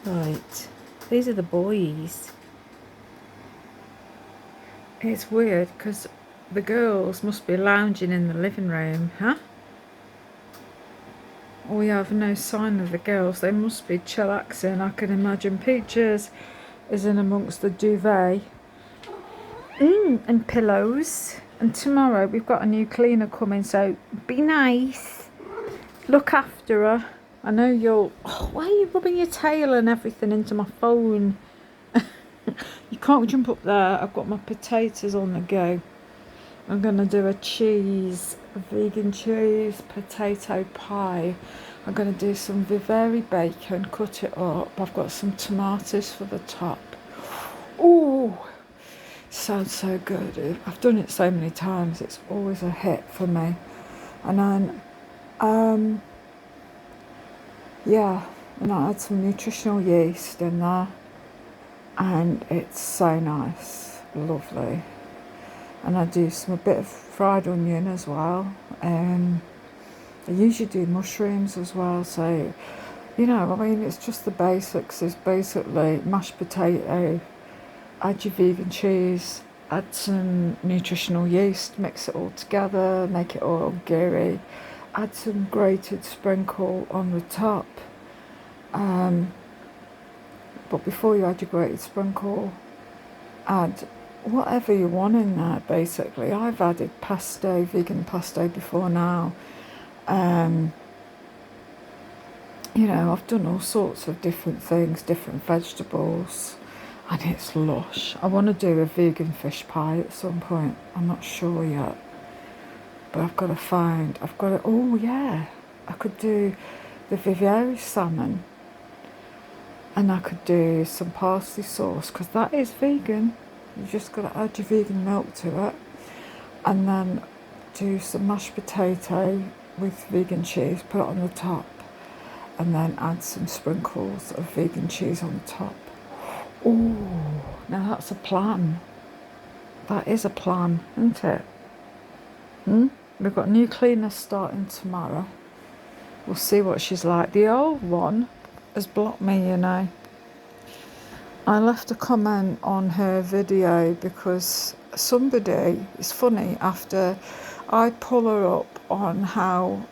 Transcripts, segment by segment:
Right, these are the boys. It's weird because the girls must be lounging in the living room, huh? We have no sign of the girls. They must be chillaxing. I can imagine Peaches is in amongst the duvet and pillows. And tomorrow we've got a new cleaner coming, so be nice. Look after her. I know you'll... Oh, why are you rubbing your tail and everything into my phone? You can't jump up there. I've got my potatoes on the go. I'm going to do a vegan cheese potato pie. I'm going to do some Viveri bacon, cut it up. I've got some tomatoes for the top. Ooh, sounds so good. I've done it so many times. It's always a hit for me. And then, yeah, and I add some nutritional yeast in there. And it's so nice. Lovely. And I do a bit of fried onion as well. I usually do mushrooms as well. So, you know, I mean, it's just the basics. It's basically mashed potato, add your vegan cheese, add some nutritional yeast, mix it all together, make it all gooey, add some grated sprinkle on the top. But before you add your grated sprinkle, add whatever you want in there, basically. I've added pesto, vegan pesto before now. You know, I've done all sorts of different things, different vegetables, and it's lush. I want to do a vegan fish pie at some point. I'm not sure yet, but I've got to, oh yeah, I could do the Viveri salmon, and I could do some parsley sauce, because that is vegan. You just got to add your vegan milk to it, and then do some mashed potato with vegan cheese, put it on the top, and then add some sprinkles of vegan cheese on top. Ooh, now that's a plan. That is a plan, isn't it? We've got a new cleaner starting tomorrow. We'll see what she's like. The old one has blocked me, you know. I left a comment on her video because somebody, it's funny, after I pull her up on how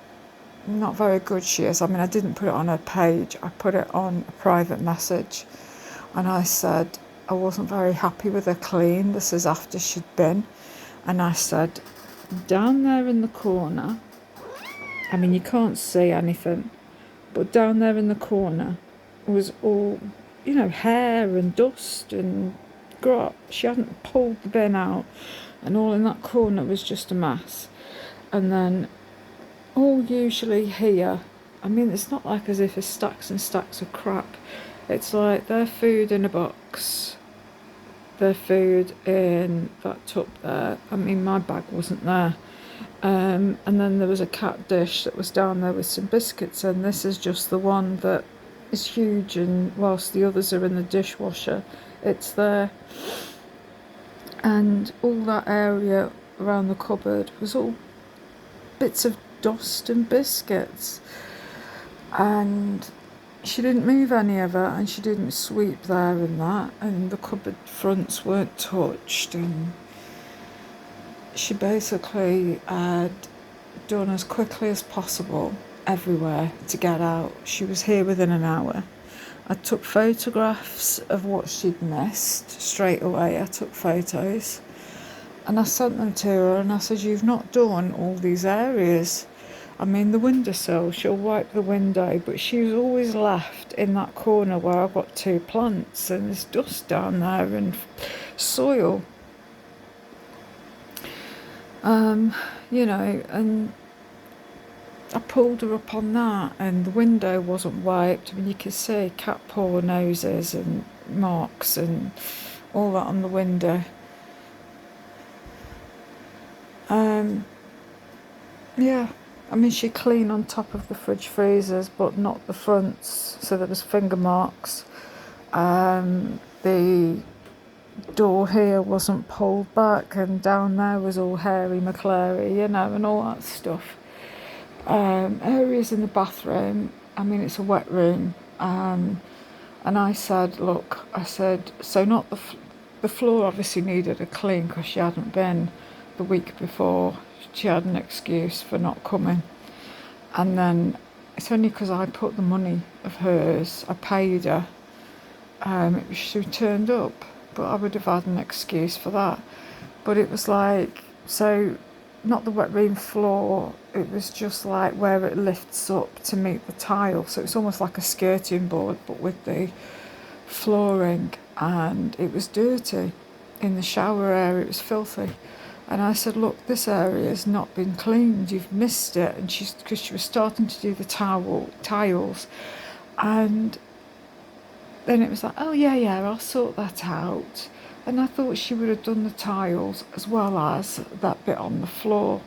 not very good she is. I mean, I didn't put it on her page. I put it on a private message. And I said I wasn't very happy with her clean. This is after she'd been. And I said, down there in the corner, I mean, you can't see anything, but down there in the corner was all, you know, hair and dust and grot. She hadn't pulled the bin out, and all in that corner was just a mess. And then all usually here, I mean, it's not like as if it's stacks and stacks of crap. It's like their food in a box, their food in that tub there. I mean, my bag wasn't there. And then there was a cat dish that was down there with some biscuits, and this is just the one that is huge, and whilst the others are in the dishwasher, it's there. And all that area around the cupboard was all bits of dust and biscuits. And she didn't move any of it, and she didn't sweep there and that, and the cupboard fronts weren't touched, and she basically had done as quickly as possible everywhere to get out. She was here within an hour. I took photographs of what she'd missed straight away. I took photos and I sent them to her, and I said, you've not done all these areas. I mean, the windowsill, she'll wipe the window, but she's always left in that corner where I've got 2 plants, and there's dust down there and soil. You know, and I pulled her up on that, and the window wasn't wiped. I mean, you could see cat paw noses and marks and all that on the window. Yeah, I mean, she cleaned on top of the fridge freezers, but not the fronts, so there was finger marks. The door here wasn't pulled back, and down there was all hairy McClary, you know, and all that stuff. Areas in the bathroom, I mean, it's a wet room. And I said, look, I said, so not the floor obviously needed a clean because she hadn't been the week before. She had an excuse for not coming. And then it's only because I put the money of hers, I paid her, she turned up. But I would have had an excuse for that. But it was like, so not the wet room floor, it was just like where it lifts up to meet the tile. So it's almost like a skirting board, but with the flooring, and it was dirty. In the shower area, it was filthy. And I said, look, this area has not been cleaned, you've missed it. And because she was starting to do the tiles, and then it was like, oh yeah, I'll sort that out. And I thought she would have done the tiles as well as that bit on the floor.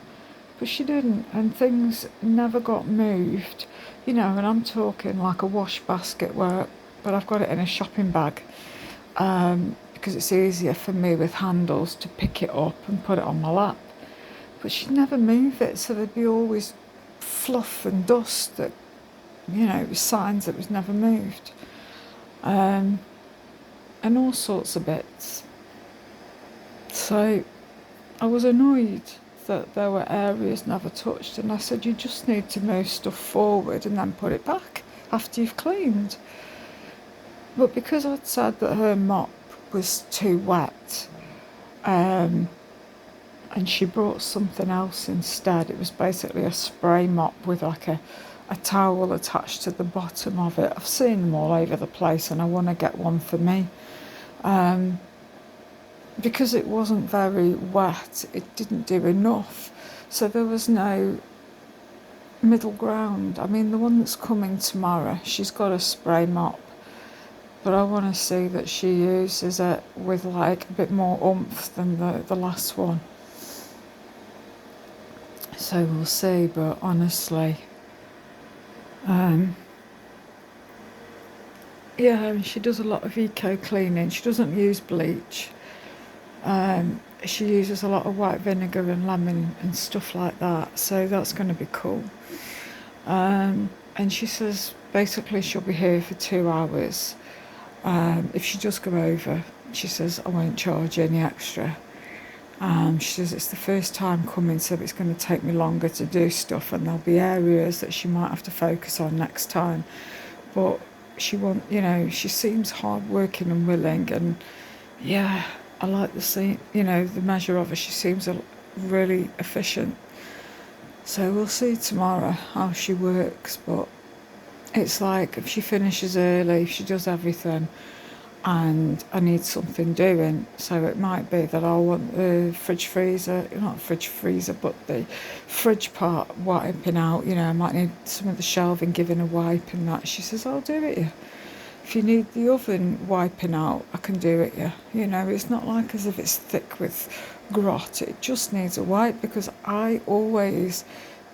But she didn't, and things never got moved. And I'm talking like a wash basket but I've got it in a shopping bag because it's easier for me with handles to pick it up and put it on my lap. But she'd never move it, so there'd be always fluff and dust that, it was signs that it was never moved. And all sorts of bits. So I was annoyed that there were areas never touched, and I said, you just need to move stuff forward and then put it back after you've cleaned. But because I'd said that her mop was too wet, and she brought something else instead, it was basically a spray mop with like a towel attached to the bottom of it. I've seen them all over the place and I want to get one for me. Because it wasn't very wet, it didn't do enough. So there was no middle ground. I mean, the one that's coming tomorrow, she's got a spray mop, but I want to see that she uses it with like a bit more oomph than the last one. So we'll see, but honestly, yeah, she does a lot of eco cleaning. She doesn't use bleach. She uses a lot of white vinegar and lemon and stuff like that, so that's going to be cool. And she says basically she'll be here for 2 hours. If she does go over, she says I won't charge any extra. She says it's the first time coming, so it's going to take me longer to do stuff, and there'll be areas that she might have to focus on next time. But she seems hardworking and willing, and yeah, I like the measure of her. She seems really efficient. So we'll see tomorrow how she works, but it's like if she finishes early, if she does everything, and I need something doing, so it might be that I'll want the not fridge freezer, but the fridge part wiping out. I might need some of the shelving giving a wipe and that. She says, I'll do it, yeah. If you need the oven wiping out, I can do it, yeah. It's not like as if it's thick with grot. It just needs a wipe, because I always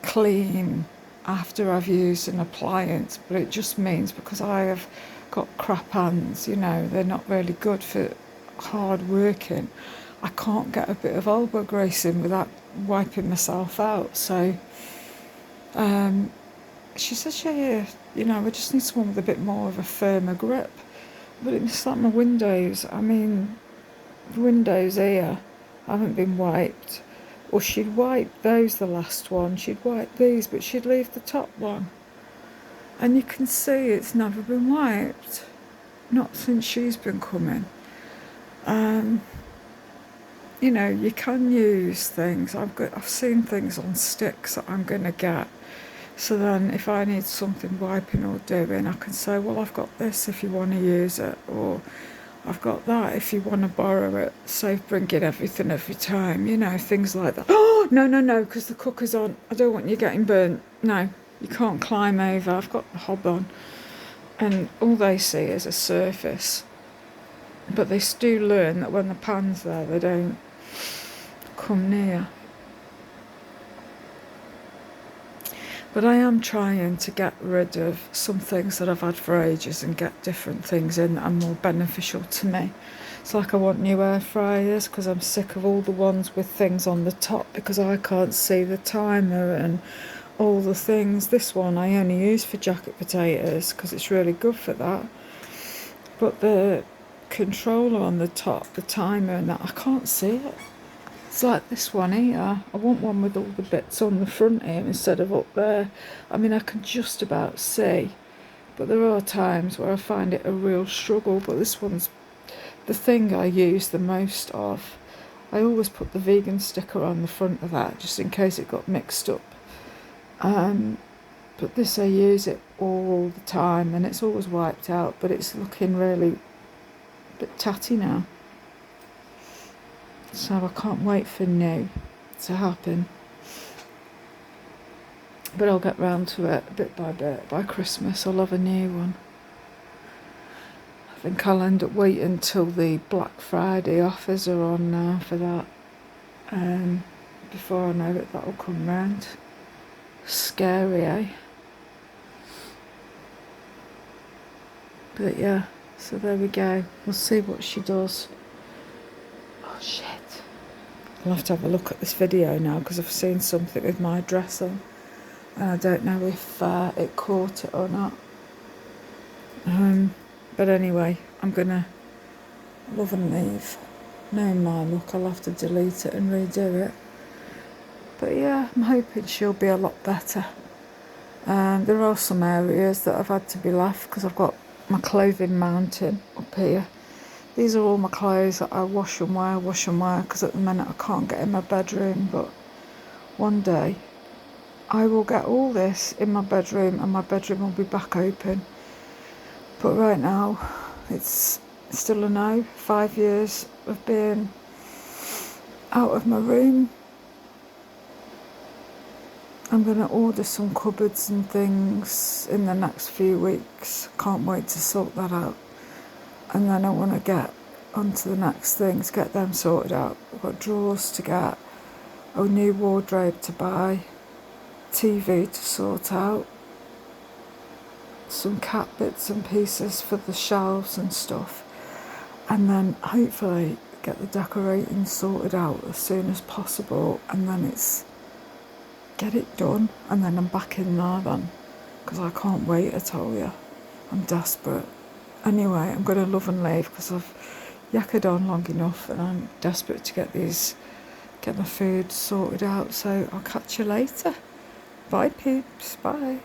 clean after I've used an appliance, but it just means because I have got crap hands, they're not really good for hard working. I can't get a bit of elbow grease in without wiping myself out. So she says, yeah, I just need someone with a bit more of a firmer grip. But it's like my windows. I mean, the windows here haven't been wiped. Or she'd wipe those, the last one. She'd wipe these, but she'd leave the top one. And you can see it's never been wiped. Not since she's been coming. You can use things. I've seen things on sticks that I'm going to get. So then if I need something wiping or doing, I can say, well, I've got this if you want to use it, or I've got that if you want to borrow it. Save bringing everything every time, things like that. Oh, no, because the cooker's on. I don't want you getting burnt. No, you can't climb over. I've got the hob on. And all they see is a surface. But they do learn that when the pan's there, they don't come near. But I am trying to get rid of some things that I've had for ages and get different things in that are more beneficial to me. It's like I want new air fryers because I'm sick of all the ones with things on the top because I can't see the timer and all the things. This one I only use for jacket potatoes because it's really good for that. but the controller on the top, the timer and that, I can't see it. It's like this one here. I want one with all the bits on the front here instead of up there. I mean, I can just about see, but there are times where I find it a real struggle. But this one's the thing I use the most of. I always put the vegan sticker on the front of that just in case it got mixed up. But this, I use it all the time and it's always wiped out, but it's looking really a bit tatty now. So I can't wait for new to happen. But I'll get round to it bit by bit. By Christmas I'll have a new one. I think I'll end up waiting till the Black Friday offers are on now for that. Before I know it, that'll come round. Scary, eh? But yeah, so there we go. We'll see what she does. Oh shit. I'll have to have a look at this video now because I've seen something with my dress on. And I don't know if it caught it or not. But anyway, I'm going to love and leave. Knowing my luck, I'll have to delete it and redo it. But yeah, I'm hoping she'll be a lot better. There are some areas that I've had to be left because I've got my clothing mountain up here. These are all my clothes that I wash and wear because at the minute I can't get in my bedroom. But one day I will get all this in my bedroom and my bedroom will be back open. But right now it's still a no. 5 years of being out of my room. I'm going to order some cupboards and things in the next few weeks. Can't wait to sort that out. And then I want to get onto the next things, get them sorted out. I've got drawers to get, a new wardrobe to buy, TV to sort out, some cat bits and pieces for the shelves and stuff. And then hopefully get the decorating sorted out as soon as possible. And then it's get it done and then I'm back in there then. Because I can't wait, I tell you. I'm desperate. Anyway, I'm going to love and leave because I've yakkered on long enough and I'm desperate to get my food sorted out. So I'll catch you later. Bye peeps, bye.